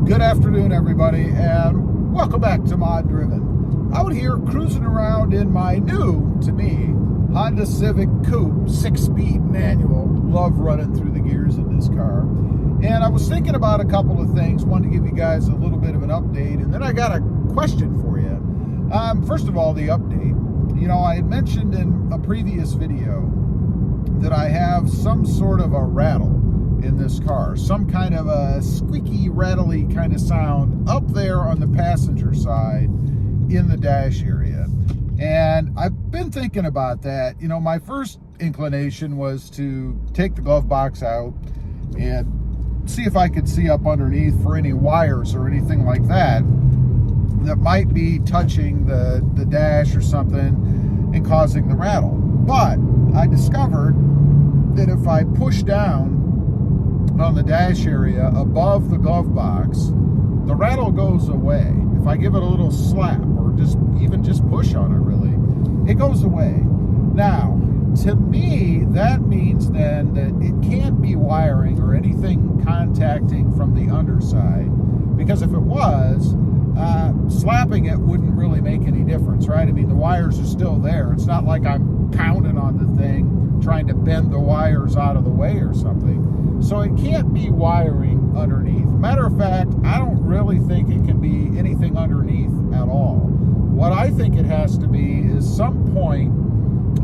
Good afternoon, everybody, and welcome back to Mod Driven. Out here cruising around in my new, to me, Honda Civic Coupe 6-speed manual. Love running through the gears in this car. And I was thinking about a couple of things. Wanted to give you guys a little bit of an update, and then I got a question for you. First of all, the update. You know, I had mentioned in a previous video that I have some sort of a rattle in this car, some kind of a squeaky, rattly kind of sound up there on the passenger side in the dash area. And I've been thinking about that. You know, my first inclination was to take the glove box out and see if I could see up underneath for any wires or anything like that that might be touching the dash or something and causing the rattle. But I discovered that if I push down on the dash area above the glove box, the rattle goes away. If I give it a little slap or just push on it, really, it goes away. Now, to me, that means then that it can't be wiring or anything contacting from the underside, because if it was, slapping it wouldn't really make any difference, right? I mean, the wires are still there. It's not like I'm pounding on the thing, trying to bend the wires out of the way or something. So it can't be wiring underneath. Matter of fact, I don't really think it can be anything underneath at all. What I think it has to be is some point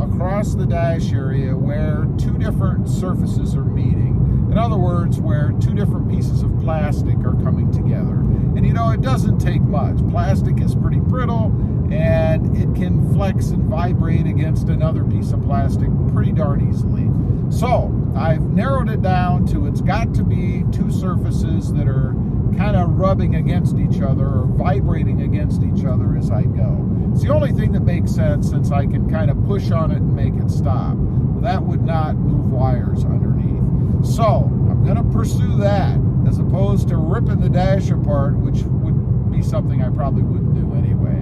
across the dash area where two different surfaces are meeting. In other words, where two different pieces of plastic are coming together. And you know, it doesn't take much. Plastic is pretty brittle, and it can flex and vibrate against another piece of plastic pretty darn easily. So I've narrowed it down to it's got to be two surfaces that are kind of rubbing against each other or vibrating against each other as I go. It's the only thing that makes sense, since I can kind of push on it and make it stop. That would not move wires underneath. So I'm going to pursue that as opposed to ripping the dash apart, which would be something I probably wouldn't do anyway.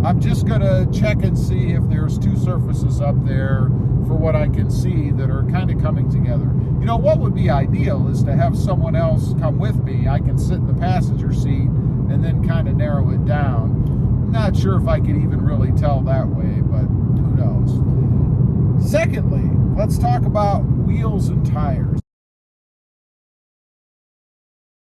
I'm just going to check and see if there's two surfaces up there for what I can see that are kind of coming together. You know, what would be ideal is to have someone else come with me. I can sit in the passenger seat and then kind of narrow it down. Not sure if I could even really tell that way, but who knows. Secondly, let's talk about wheels and tires.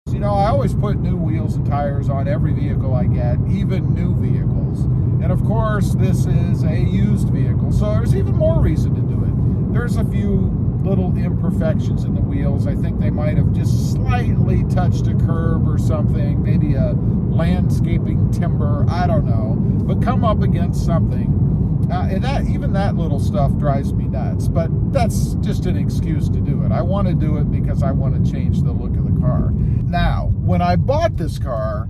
You know, I always put new wheels and tires on every vehicle I get, even new vehicles. And of course, this is a used vehicle, so there's even more reason to do it. There's a few little imperfections in the wheels. I think they might have just slightly touched a curb or something, maybe a landscaping timber, I don't know, but come up against something. And even that little stuff drives me nuts, but that's just an excuse to do it. I want to do it because I want to change the look of the car. Now, when I bought this car,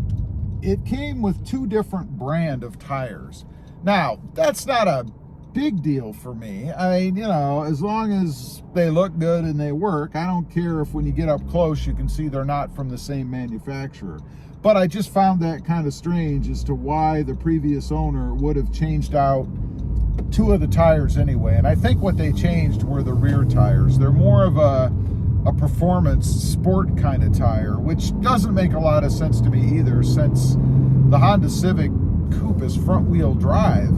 it came with two different brand of tires. Now, that's not a big deal for me. I mean, you know, as long as they look good and they work, I don't care if when you get up close you can see they're not from the same manufacturer. But I just found that kind of strange as to why the previous owner would have changed out two of the tires anyway. And I think what they changed were the rear tires. They're more of a performance sport kind of tire, which doesn't make a lot of sense to me either, since the Honda Civic Coupe is front wheel drive.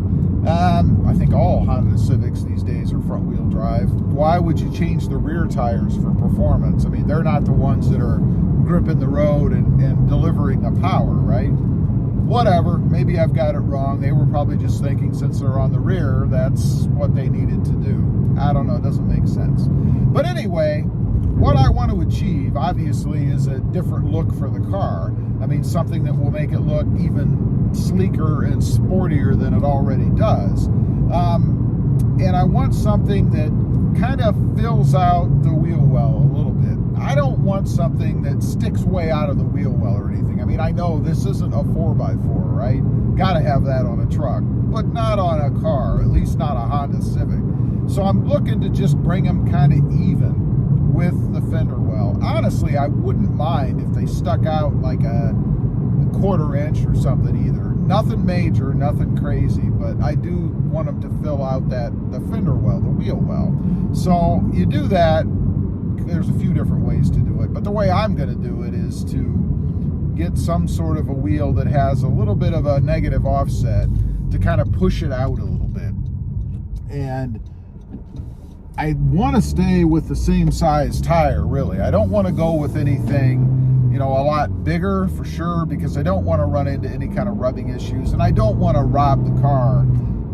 I think all Honda Civics these days are front wheel drive. Why would you change the rear tires for performance? I mean, they're not the ones that are gripping the road and delivering the power, right? Whatever, maybe I've got it wrong. They were probably just thinking since they're on the rear, that's what they needed to do. I don't know, it doesn't make sense. But anyway, what I want to achieve, obviously, is a different look for the car. I mean, something that will make it look even sleeker and sportier than it already does. And I want something that kind of fills out the wheel well a little bit. I don't want something that sticks way out of the wheel well or anything. I mean, I know this isn't a 4x4, right? Got to have that on a truck, but not on a car, at least not a Honda Civic. So I'm looking to just bring them kind of even with the fender well. Honestly, I wouldn't mind if they stuck out like a 1/4 inch or something either. Nothing major, nothing crazy, but I do want them to fill out the fender well, the wheel well. So you do that. There's a few different ways to do it, but the way I'm going to do it is to get some sort of a wheel that has a little bit of a negative offset to kind of push it out a little bit. And I want to stay with the same size tire, really. I don't want to go with anything, you know, a lot bigger for sure, because I don't want to run into any kind of rubbing issues, and I don't want to rob the car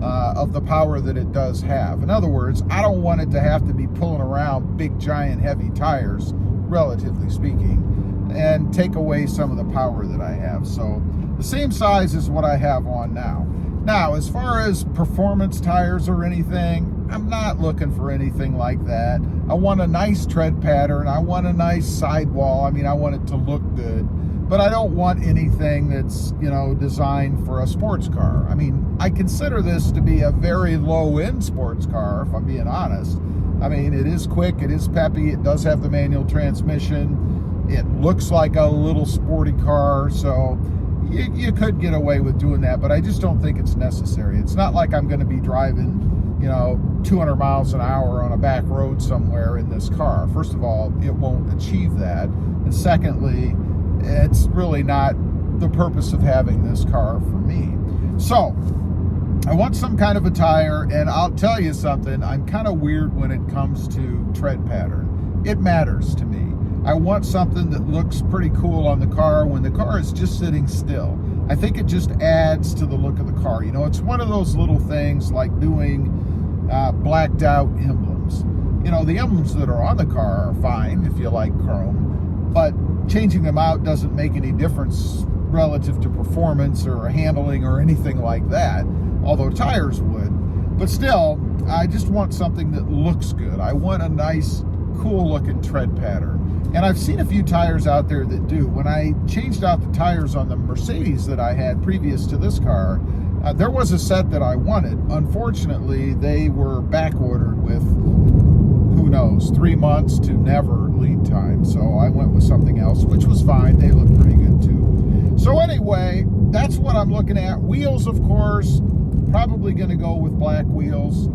of the power that it does have. In other words, I don't want it to have to be pulling around big, giant, heavy tires, relatively speaking, and take away some of the power that I have. So the same size is what I have on now. Now, as far as performance tires or anything, I'm not looking for anything like that. I want a nice tread pattern. I want a nice sidewall. I mean, I want it to look good, but I don't want anything that's, you know, designed for a sports car. I mean, I consider this to be a very low-end sports car, if I'm being honest. I mean, it is quick, it is peppy, it does have the manual transmission, it looks like a little sporty car, so you could get away with doing that, but I just don't think it's necessary. It's not like I'm going to be driving, you know, 200 miles an hour on a back road somewhere in this car. First of all, it won't achieve that, and secondly, it's really not the purpose of having this car for me. So I want some kind of a tire, and I'll tell you something, I'm kind of weird when it comes to tread pattern. It matters to me. I want something that looks pretty cool on the car when the car is just sitting still. I think it just adds to the look of the car. You know, it's one of those little things like doing blacked out emblems. You know, the emblems that are on the car are fine if you like chrome, but changing them out doesn't make any difference relative to performance or handling or anything like that, although tires would. But still, I just want something that looks good. I want a nice, cool looking tread pattern. And I've seen a few tires out there that do. When I changed out the tires on the Mercedes that I had previous to this car, there was a set that I wanted. Unfortunately, they were back ordered with, who knows, 3 months to never lead time. So I went with something else, which was fine. They look pretty good too. So anyway, that's what I'm looking at. Wheels, of course, probably going to go with black wheels.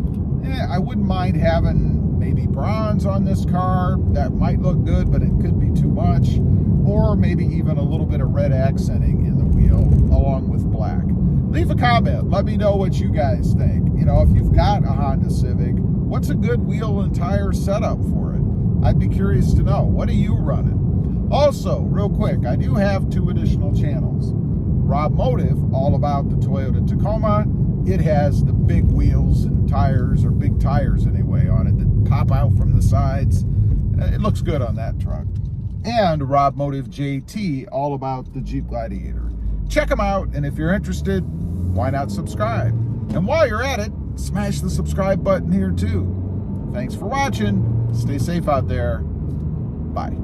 I wouldn't mind having maybe bronze on this car. That might look good, but it could be too much. Or maybe even a little bit of red accenting in the wheel along with black. Leave a comment. Let me know what you guys think. You know, if you've got a Honda Civic, what's a good wheel and tire setup for it? I'd be curious to know. What are you running? Also, real quick, I do have 2 additional channels. Rob Motive, all about the Toyota Tacoma. It has the big wheels and tires, or big tires anyway, on it that pop out from the sides. It looks good on that truck. And Rob Motive JT, all about the Jeep Gladiator. Check them out, and if you're interested, why not subscribe? And while you're at it, smash the subscribe button here too. Thanks for watching. Stay safe out there. Bye.